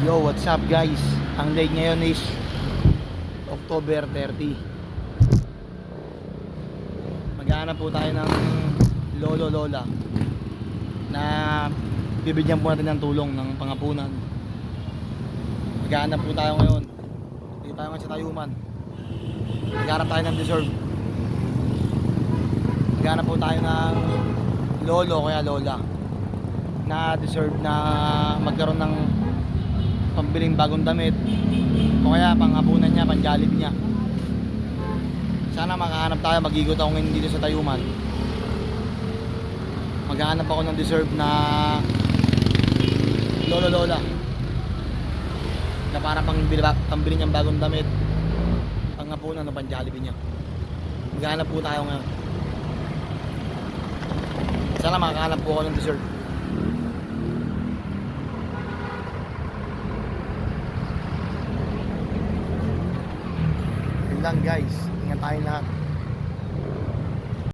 Yo, what's up guys? Ang date ngayon is October 30. Maghahanap po tayo ng lolo lola na bibigyan po natin ng tulong ng pangapunan. Maghahanap po tayo ngayon. Dito tayo ngayon sa Tayuman. Maghahanap tayo ng deserve. Maghahanap po tayo ng lolo o kaya lola na deserve na magkaroon ng pambiling bagong damit o kaya panghapunan niya, pang-Jollibee niya. Sana makahanap tayo, mag-igot ako ngayon dito sa Tayuman. Maghahanap ako ng deserve na lolo lola na para pambili niyang bagong damit, panghapunan o pang-Jollibee niya. Maghahanap po tayo ngayon. Sana makahanap po ako ng deserve. Lang guys, ingat tayo lahat.